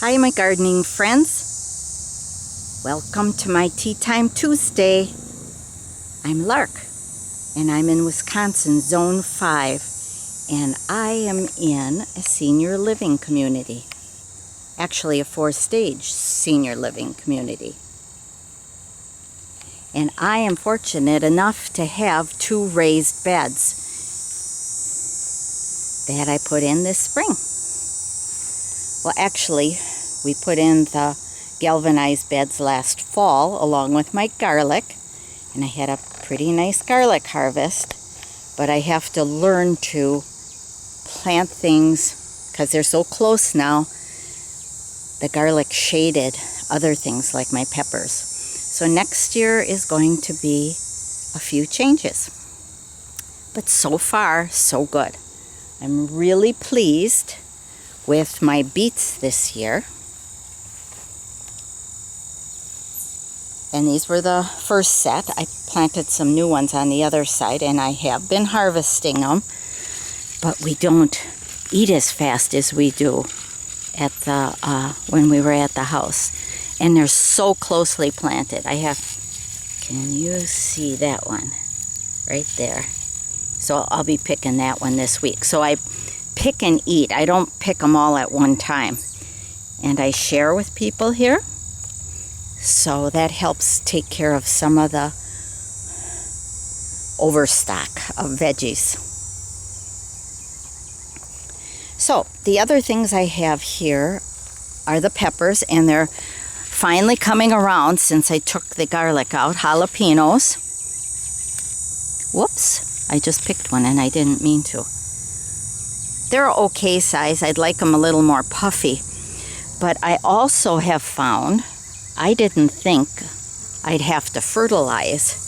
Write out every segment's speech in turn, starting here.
Hi, my gardening friends. Welcome to my Tea Time Tuesday. I'm Lark, and I'm in Wisconsin, Zone 5, and I am in a senior living community. Actually, a 4-stage senior living community. And I am fortunate enough to have 2 raised beds that I put in this spring. Well, actually, we put in the galvanized beds last fall along with my garlic, and I had a pretty nice garlic harvest, but I have to learn to plant things because they're so close now. The garlic shaded other things like my peppers. So next year is going to be a few changes. But so far, so good. I'm really pleased with my beets this year. And these were the first set. I planted some new ones on the other side, and I have been harvesting them. But we don't eat as fast as we do at the when we were at the house. And they're so closely planted. Can you see that one? Right there. So I'll be picking that one this week. So I pick and eat. I don't pick them all at one time. And I share with people here. So that helps take care of some of the overstock of veggies. So the other things I have here are the peppers, and they're finally coming around since I took the garlic out. Jalapenos. Whoops, I just picked one and I didn't mean to. They're okay size. I'd like them a little more puffy. But I also have found, I didn't think I'd have to fertilize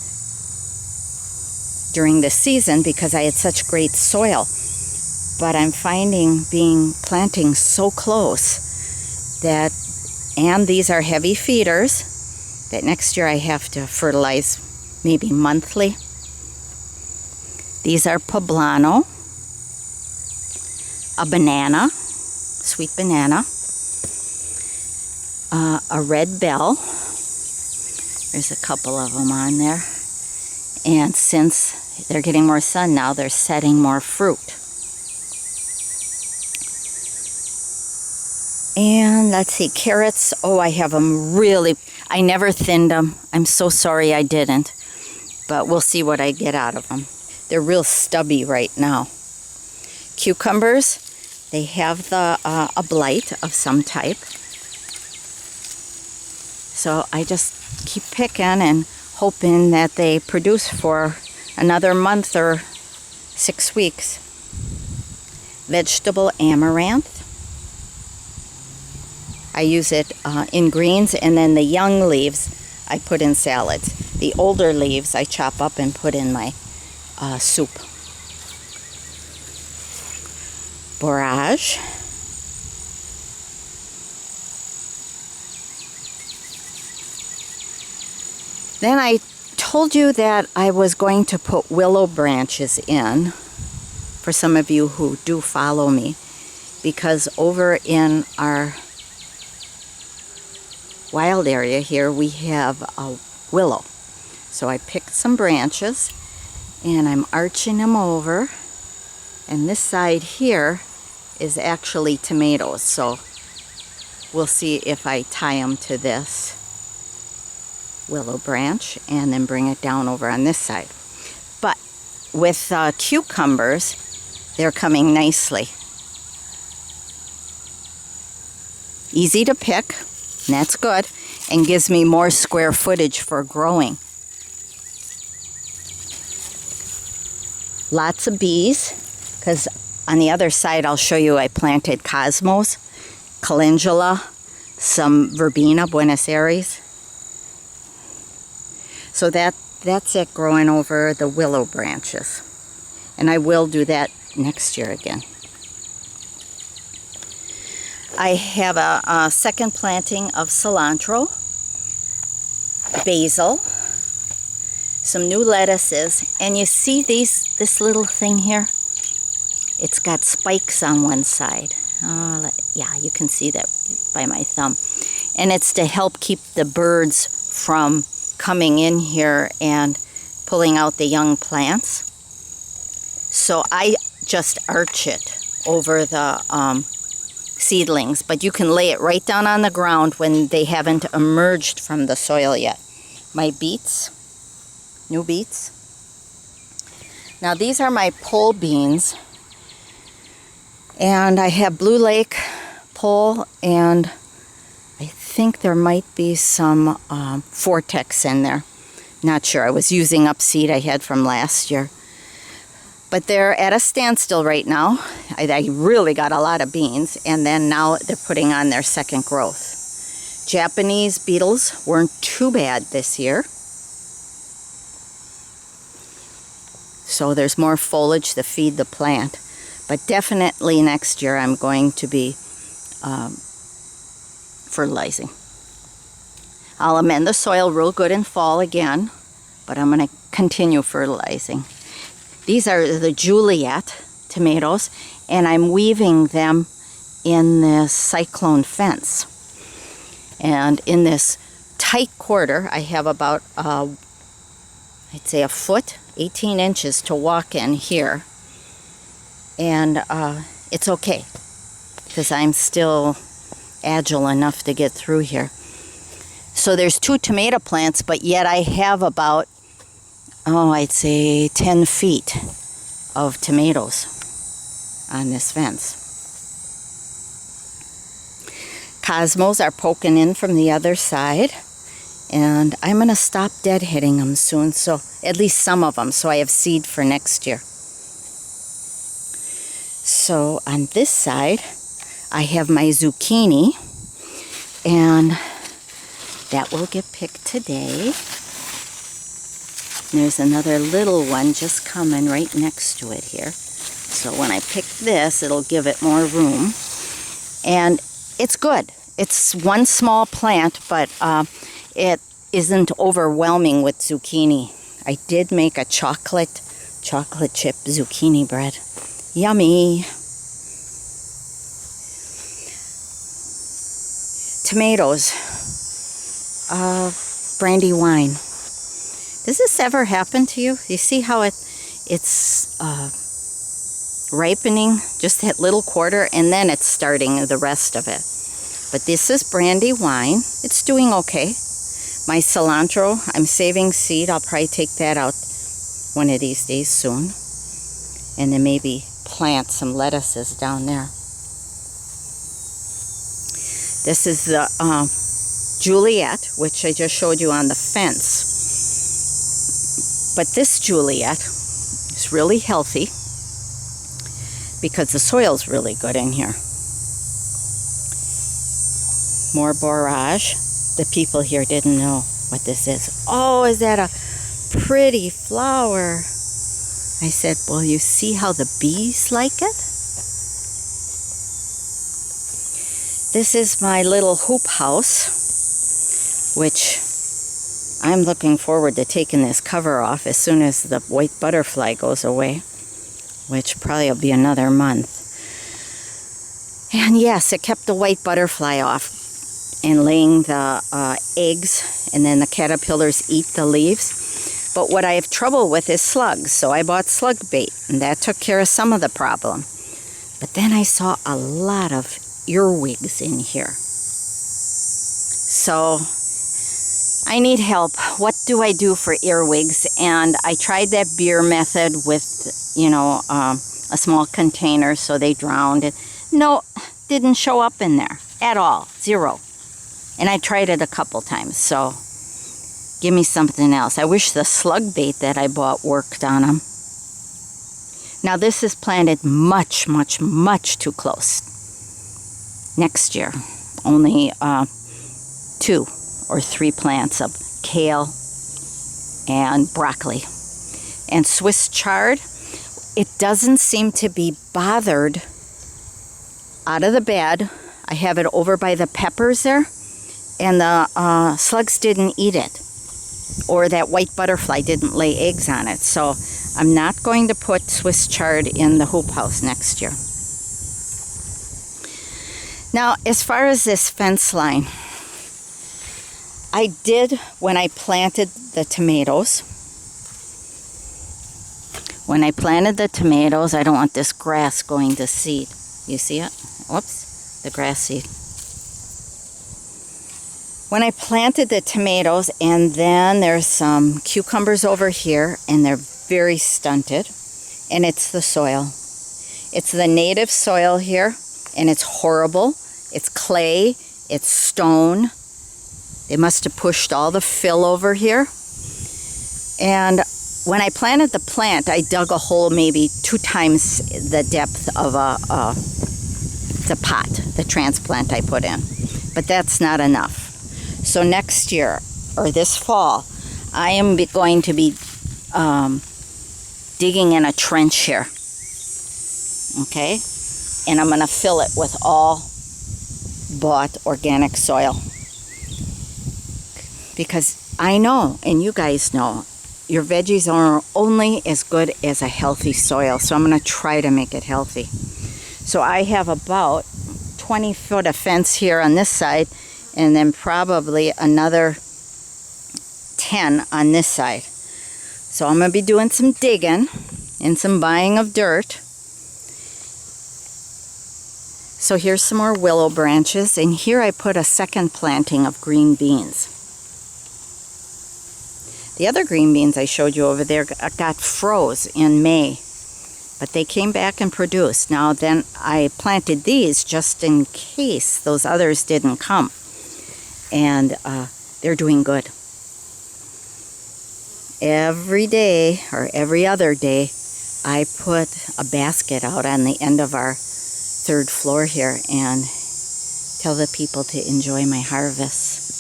during the season because I had such great soil. But I'm finding planting so close that, and these are heavy feeders, that next year I have to fertilize maybe monthly. These are poblano, a banana, sweet banana, a red bell. There's a couple of them on there. And since they're getting more sun now, they're setting more fruit. And let's see, carrots. Oh, I have them really, I never thinned them. I'm so sorry I didn't. But we'll see what I get out of them. They're real stubby right now. Cucumbers, they have a blight of some type. So I just keep picking and hoping that they produce for another month or 6 weeks. Vegetable amaranth. I use it in greens, and then the young leaves I put in salads. The older leaves I chop up and put in my soup. Borage. Then I told you that I was going to put willow branches in, for some of you who do follow me, because over in our wild area here we have a willow. So I picked some branches and I'm arching them over, and this side here is actually tomatoes, so we'll see if I tie them to this willow branch and then bring it down over on this side. But with cucumbers, they're coming nicely. Easy to pick, and that's good, and gives me more square footage for growing. Lots of bees, because on the other side I'll show you I planted cosmos, calendula, some verbena, Buenos Aires. So that's it growing over the willow branches. And I will do that next year again. I have a second planting of cilantro, basil, some new lettuces, and you see this little thing here? It's got spikes on one side. Yeah, you can see that by my thumb. And it's to help keep the birds from coming in here and pulling out the young plants. So I just arch it over the seedlings, but you can lay it right down on the ground when they haven't emerged from the soil yet. My beets, new beets. Now these are my pole beans, and I have Blue Lake pole, and I think there might be some Vortex in there. Not sure. I was using up seed I had from last year. But they're at a standstill right now. I really got a lot of beans, and then now they're putting on their second growth. Japanese beetles weren't too bad this year. So there's more foliage to feed the plant. But definitely next year I'm going to be fertilizing. I'll amend the soil real good in fall again, but I'm going to continue fertilizing. These are the Juliet tomatoes, and I'm weaving them in this cyclone fence. And in this tight quarter, I have about, I'd say a foot, 18 inches to walk in here. And it's okay, because I'm still agile enough to get through here. So there's 2 tomato plants, but yet I have about, I'd say 10 feet of tomatoes on this fence. Cosmos are poking in from the other side, and I'm going to stop deadheading them soon, so at least some of them, so I have seed for next year. So on this side, I have my zucchini, and that will get picked today. There's another little one just coming right next to it here. So when I pick this, it'll give it more room. And it's good. It's one small plant, but it isn't overwhelming with zucchini. I did make a chocolate chip zucchini bread. Yummy. Tomatoes. Brandy wine. Does this ever happen to you? You see how it's ripening, just that little quarter, and then it's starting the rest of it. But this is brandy wine. It's doing okay. My cilantro, I'm saving seed. I'll probably take that out one of these days soon. And then maybe plant some lettuces down there. This is the Juliet, which I just showed you on the fence. But this Juliet is really healthy because the soil's really good in here. More borage. The people here didn't know what this is. Oh, is that a pretty flower? I said, well, you see how the bees like it? This is my little hoop house, which I'm looking forward to taking this cover off as soon as the white butterfly goes away, which probably will be another month. And yes, it kept the white butterfly off and laying the eggs, and then the caterpillars eat the leaves. But what I have trouble with is slugs, so I bought slug bait, and that took care of some of the problem. But then I saw a lot of earwigs in here. So I need help. What do I do for earwigs? And I tried that beer method with, a small container so they drowned. No, didn't show up in there at all. 0. And I tried it a couple times, so give me something else. I wish the slug bait that I bought worked on them. Now this is planted much, much, much too close. Next year, only 2 or 3 plants of kale and broccoli. And Swiss chard, it doesn't seem to be bothered out of the bed. I have it over by the peppers there, and the slugs didn't eat it, or that white butterfly didn't lay eggs on it. So I'm not going to put Swiss chard in the hoop house next year. Now, as far as this fence line, I did, when I planted the tomatoes, I don't want this grass going to seed. You see it? Whoops, the grass seed. When I planted the tomatoes, and then there's some cucumbers over here, and they're very stunted, and it's the soil. It's the native soil here, and it's horrible. It's clay, it's stone. They must have pushed all the fill over here. And when I planted the plant, I dug a hole maybe 2 times the depth of the pot, the transplant I put in. But that's not enough. So next year, or this fall, I am going to be digging in a trench here. Okay? And I'm going to fill it with all bought organic soil. Because I know, and you guys know, your veggies are only as good as a healthy soil. So I'm going to try to make it healthy. So I have about 20 foot of fence here on this side, and then probably another 10 on this side. So I'm going to be doing some digging and some buying of dirt. So here's some more willow branches, and here I put a second planting of green beans. The other green beans I showed you over there got froze in May, but they came back and produced. Now then I planted these just in case those others didn't come, and they're doing good. Every day or every other day I put a basket out on the end of our 3rd floor here and tell the people to enjoy my harvest.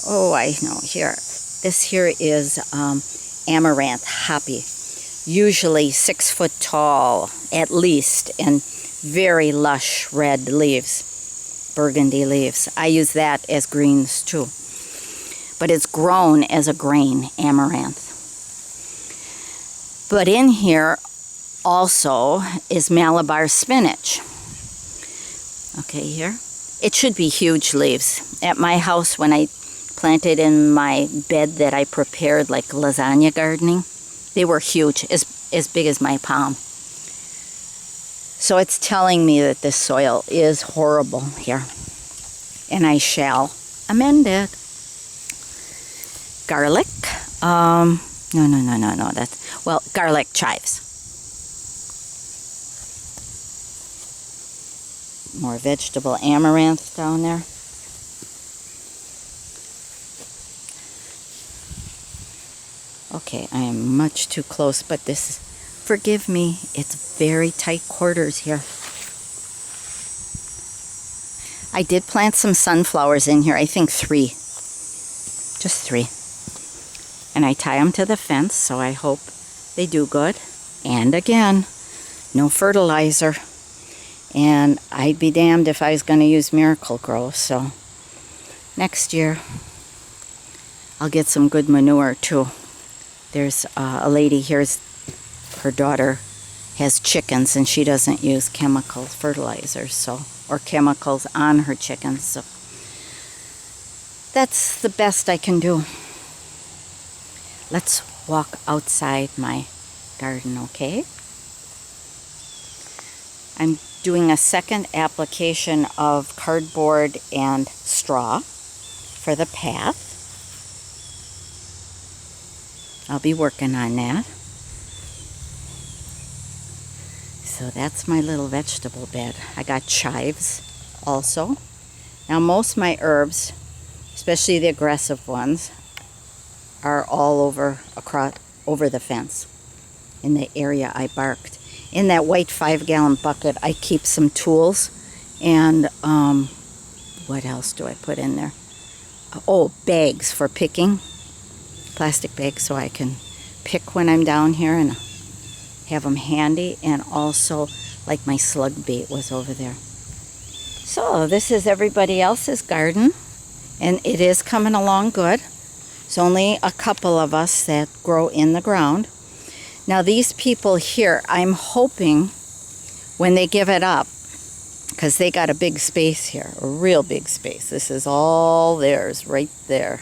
Oh, I know, here. This here is amaranth hoppy. Usually 6 foot tall, at least, and very lush red leaves, burgundy leaves. I use that as greens too. But it's grown as a grain, amaranth. But in here also is Malabar spinach. Okay, here. It should be huge leaves. At my house, when I planted in my bed that I prepared, like lasagna gardening, they were huge, as big as my palm. So it's telling me that this soil is horrible here, and I shall amend it. Garlic, no, that's, well, garlic chives. More vegetable amaranth down there. Okay, I am much too close, but this, forgive me, it's very tight quarters here. I did plant some sunflowers in here, I think 3. Just 3. And I tie them to the fence, so I hope they do good. And again, no fertilizer. And I'd be damned if I was going to use Miracle-Gro, so next year I'll get some good manure too. There's a lady here, her daughter has chickens, and she doesn't use chemical fertilizers, so, or chemicals on her chickens, so that's the best I can do. Let's walk outside my garden, okay? I'm doing a second application of cardboard and straw for the path. I'll be working on that. So that's my little vegetable bed. I got chives also. Now most of my herbs, especially the aggressive ones, are all over the fence in the area I barked. In that white 5-gallon bucket I keep some tools, and what else do I put in there? Oh, bags for picking. Plastic bags so I can pick when I'm down here and have them handy, and also like my slug bait was over there. So this is everybody else's garden, and it is coming along good. It's only a couple of us that grow in the ground. Now these people here, I'm hoping when they give it up, because they got a big space here, a real big space. This is all theirs right there.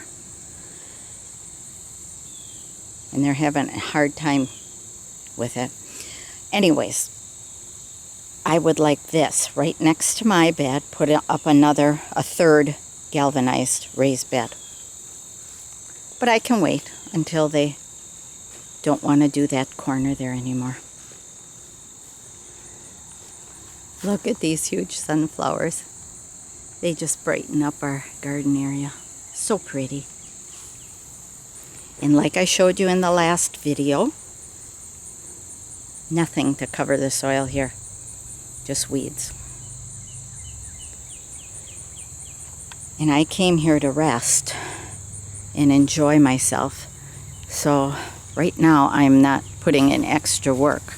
And they're having a hard time with it. Anyways, I would like this right next to my bed, put up a third galvanized raised bed. But I can wait until they don't want to do that corner there anymore. Look at these huge sunflowers. They just brighten up our garden area. So pretty. And like I showed you in the last video, nothing to cover the soil here. Just weeds. And I came here to rest and enjoy myself. So right now I'm not putting in extra work.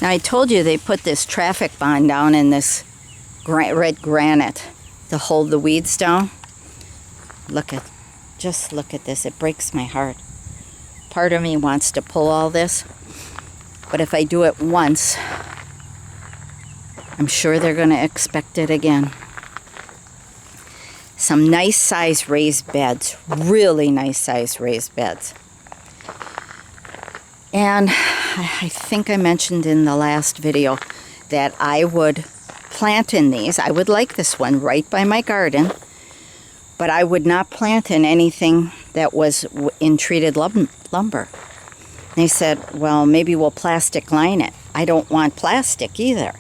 Now I told you they put this traffic bond down in this red granite to hold the weeds down. Just look at this. It breaks my heart. Part of me wants to pull all this, but if I do it once, I'm sure they're going to expect it again. Some nice size raised beds, really nice size raised beds. And I think I mentioned in the last video that I would plant in these. I would like this one right by my garden, but I would not plant in anything that was in treated lumber. They said, well, maybe we'll plastic line it. I don't want plastic either.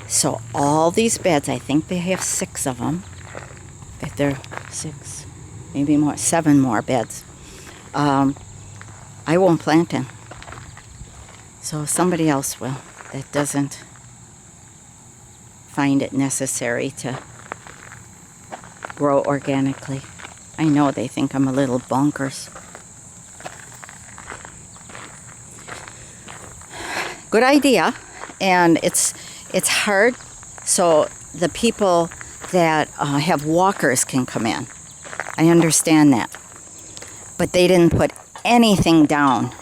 So all these beds, I think they have 6 of them. If they're 6, maybe more, 7 more beds. I won't plant in. So somebody else will that doesn't find it necessary to grow organically. I know they think I'm a little bonkers. Good idea, and it's hard, so the people that have walkers can come in. I understand that. But they didn't put anything down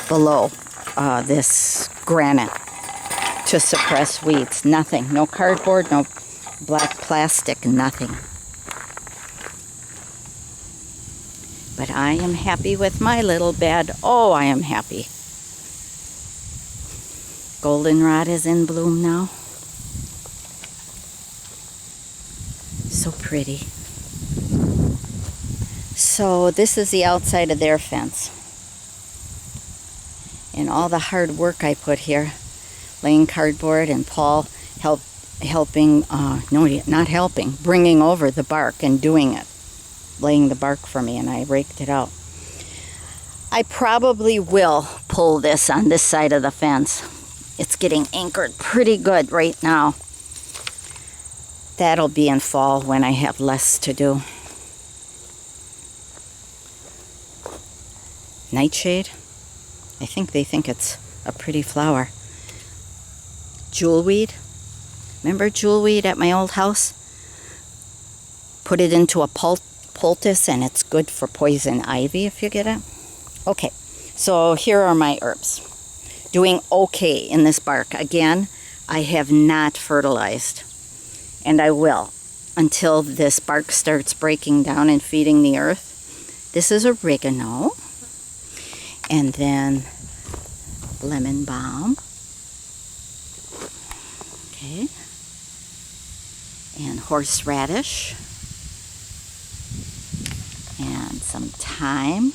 below this granite to suppress weeds. Nothing. No cardboard, no black plastic, nothing. But I am happy with my little bed. Oh, I am happy. Goldenrod is in bloom now. So pretty. So this is the outside of their fence. And all the hard work I put here, laying cardboard, and Paul bringing over the bark and doing it, laying the bark for me, and I raked it out. I probably will pull this on this side of the fence. It's getting anchored pretty good right now. That'll be in fall when I have less to do. Nightshade. I think they think it's a pretty flower. Jewelweed. Remember jewelweed at my old house? Put it into a poultice and it's good for poison ivy if you get it. Okay, so here are my herbs. Doing okay in this bark. Again, I have not fertilized. And I will until this bark starts breaking down and feeding the earth. This is oregano. And then lemon balm. Okay. And horseradish. And some thyme.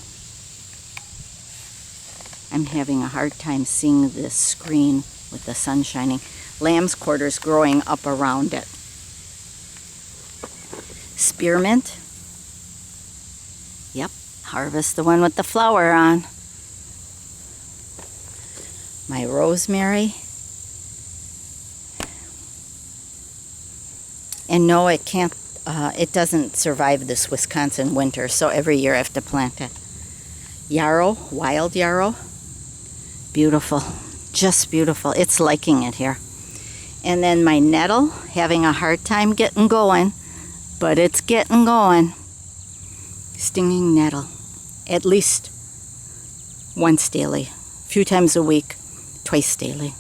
I'm having a hard time seeing this screen with the sun shining. Lamb's quarters growing up around it. Spearmint. Yep, harvest the one with the flower on. My rosemary. And no, it can't, it doesn't survive this Wisconsin winter, so every year I have to plant it. Yarrow, wild yarrow. Beautiful, just beautiful. It's liking it here. And then my nettle, having a hard time getting going, but it's getting going. Stinging nettle, at least once daily, a few times a week, twice daily.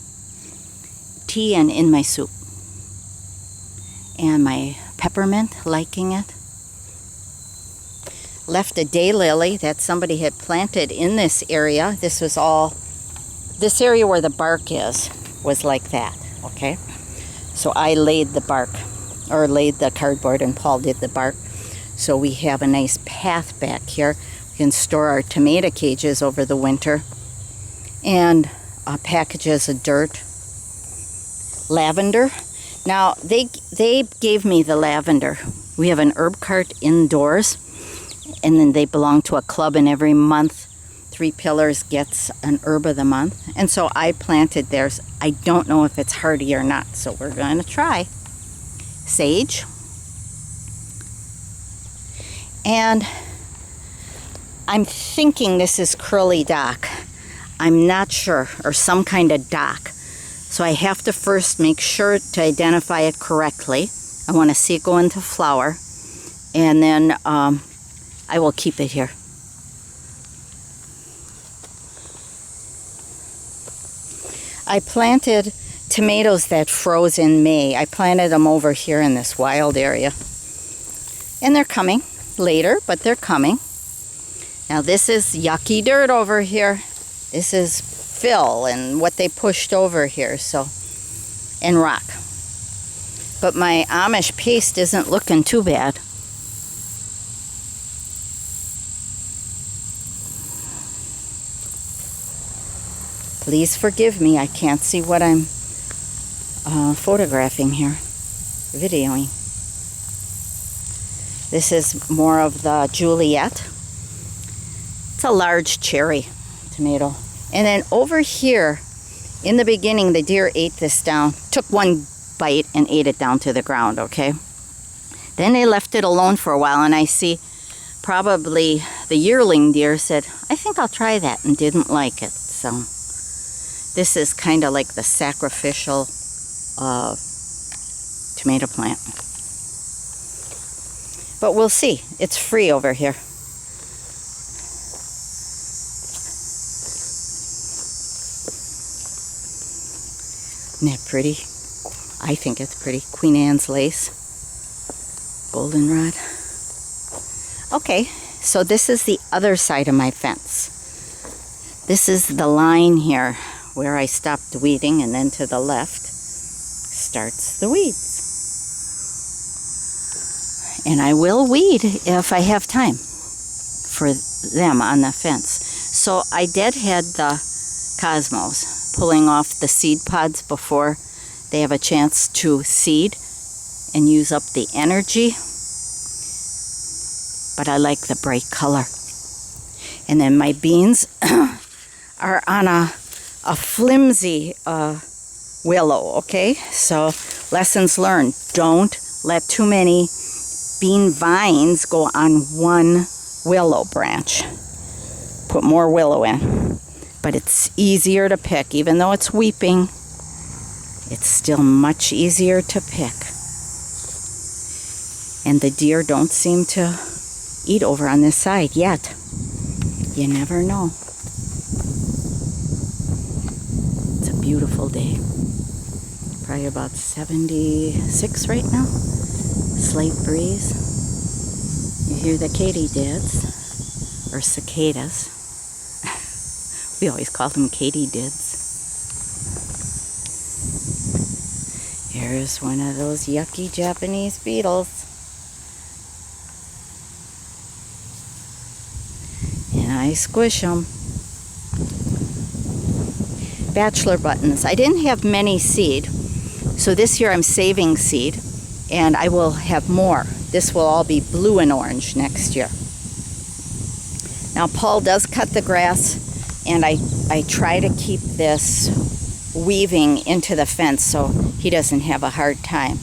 tea and in my soup. And my peppermint, liking it. Left a daylily that somebody had planted in this area. This area where the bark is was like that, okay? So I laid the bark, or laid the cardboard, and Paul did the bark. So we have a nice path back here. We can store our tomato cages over the winter. And packages of dirt. Lavender. Now, they gave me the lavender. We have an herb cart indoors, and then they belong to a club, and every month, 3 Pillars gets an herb of the month. And so I planted theirs. I don't know if it's hardy or not, so we're going to try. Sage. And I'm thinking this is curly dock. I'm not sure, or some kind of dock. So I have to first make sure to identify it correctly. I want to see it go into flower, and then I will keep it here. I planted tomatoes that froze in May. I planted them over here in this wild area. And they're coming later, but they're coming. Now this is yucky dirt over here. This is fill and what they pushed over here, so, and rock. But my Amish paste isn't looking too bad. Please forgive me, I can't see what I'm photographing here, videoing. This is more of the Juliet. It's a large cherry tomato. And then over here, in the beginning, the deer ate this down, took one bite and ate it down to the ground, okay? Then they left it alone for a while, and I see probably the yearling deer said, I think I'll try that, and didn't like it. So this is kind of like the sacrificial tomato plant. But we'll see. It's free over here. Isn't that pretty? I think it's pretty. Queen Anne's lace. Goldenrod. Okay, so this is the other side of my fence. This is the line here where I stopped weeding, and then to the left starts the weeds. And I will weed if I have time for them on the fence. So I deadhead the cosmos, pulling off the seed pods before they have a chance to seed and use up the energy. But I like the bright color. And then my beans are on a flimsy willow, okay? So lessons learned. Don't let too many bean vines go on one willow branch. Put more willow in. But it's easier to pick. Even though it's weeping, it's still much easier to pick. And the deer don't seem to eat over on this side yet. You never know. It's a beautiful day. Probably about 76 right now. Slight breeze. You hear the katydids, or cicadas. We always call them katydids. Here's one of those yucky Japanese beetles. And I squish them. Bachelor buttons. I didn't have many seed, so this year I'm saving seed, and I will have more. This will all be blue and orange next year. Now Paul does cut the grass, and I try to keep this weaving into the fence so he doesn't have a hard time.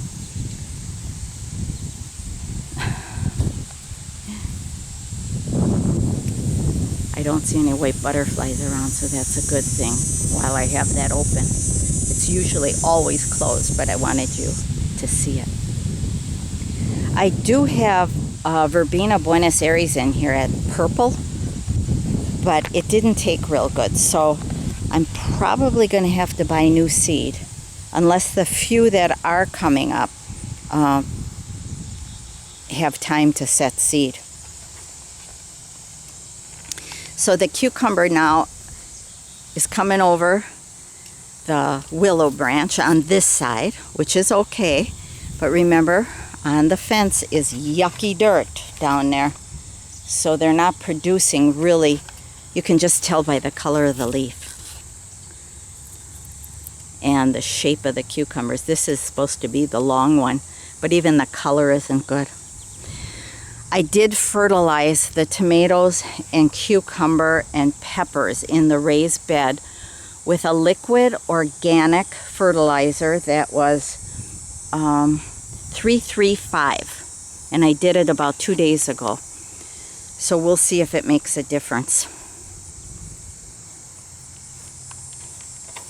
I don't see any white butterflies around, so that's a good thing while I have that open. It's usually always closed, but I wanted you to see it. I do have Verbena Buenos Aires in here at purple, but it didn't take real good, so I'm probably going to have to buy new seed unless the few that are coming up have time to set seed. So the cucumber now is coming over the willow branch on this side, which is okay. But remember, on the fence is yucky dirt down there. So they're not producing really, you can just tell by the color of the leaf and the shape of the cucumbers. This is supposed to be the long one, but even the color isn't good. I did fertilize the tomatoes and cucumber and peppers in the raised bed with a liquid organic fertilizer that was 335, and I did it about 2 days ago. So we'll see if it makes a difference.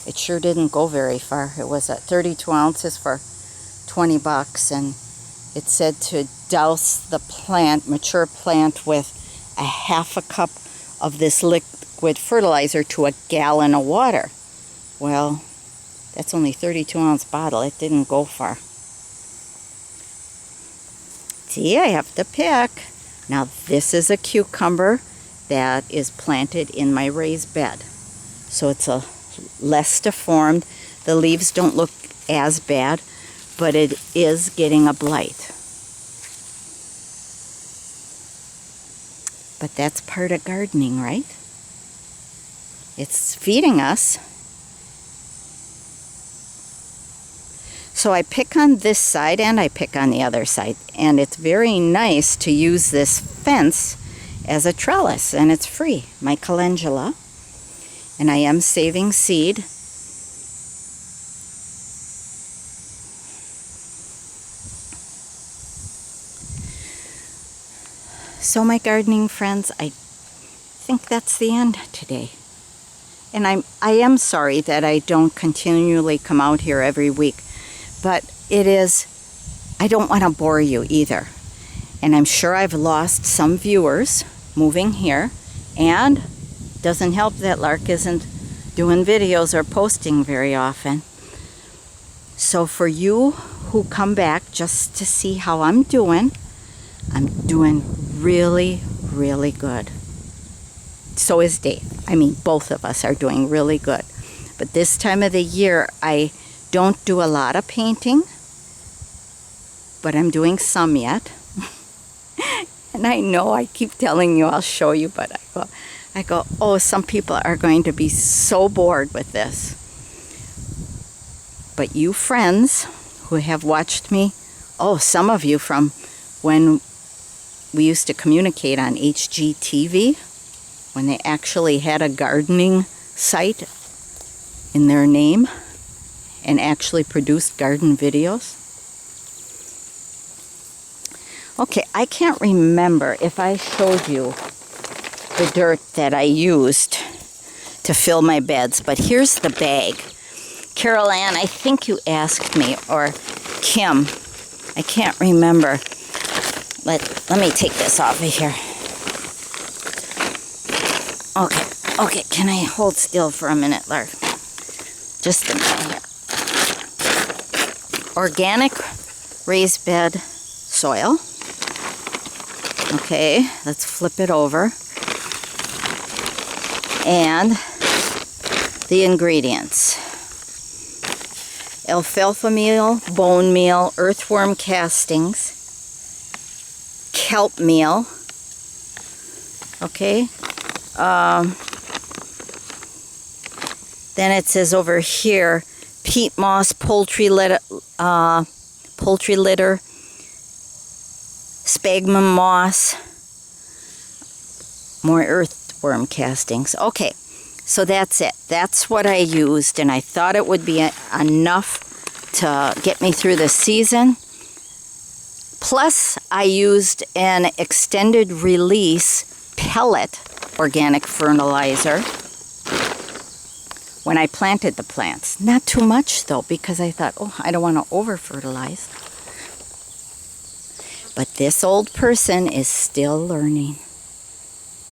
It sure didn't go very far. It was at 32 ounces for 20 bucks, and it said to douse the plant, mature plant, with a half a cup of this liquid fertilizer to a gallon of water. Well, that's only 32 ounce bottle. It didn't go far. See, I have to pick. Now this is a cucumber that is planted in my raised bed. So it's a less deformed. The leaves don't look as bad, but it is getting a blight. But that's part of gardening, right? It's feeding us. So I pick on this side and I pick on the other side. And it's very nice to use this fence as a trellis, and it's free. My calendula. And I am saving seed. So my gardening friends, I think that's the end today. And I am sorry that I don't continually come out here every week. But it is, I don't want to bore you either. And I'm sure I've lost some viewers moving here. And doesn't help that Lark isn't doing videos or posting very often. So for you who come back just to see how I'm doing really, really good. So is Dave. I mean, both of us are doing really good. But this time of the year, I don't do a lot of painting, but I'm doing some yet. And I know I keep telling you I'll show you, but I go, oh, some people are going to be so bored with this. But you friends who have watched me, oh, some of you from when we used to communicate on HGTV, when they actually had a gardening site in their name and actually produced garden videos. Okay, I can't remember if I showed you the dirt that I used to fill my beds, but here's the bag. Carol Ann, I think you asked me, or Kim, I can't remember. Let me take this off of here. Okay, can I hold still for a minute, Lark? Just a minute here. Organic raised bed soil. Okay, let's flip it over. And the ingredients. Alfalfa meal, bone meal, earthworm castings, kelp meal. Okay. Then it says over here, peat moss, poultry litter, sphagnum moss, more earthworm castings. Okay, so that's it. That's what I used, and I thought it would be enough to get me through the season. Plus, I used an extended release pellet organic fertilizer when I planted the plants. Not too much though, because I thought, oh, I don't want to over fertilize. But this old person is still learning.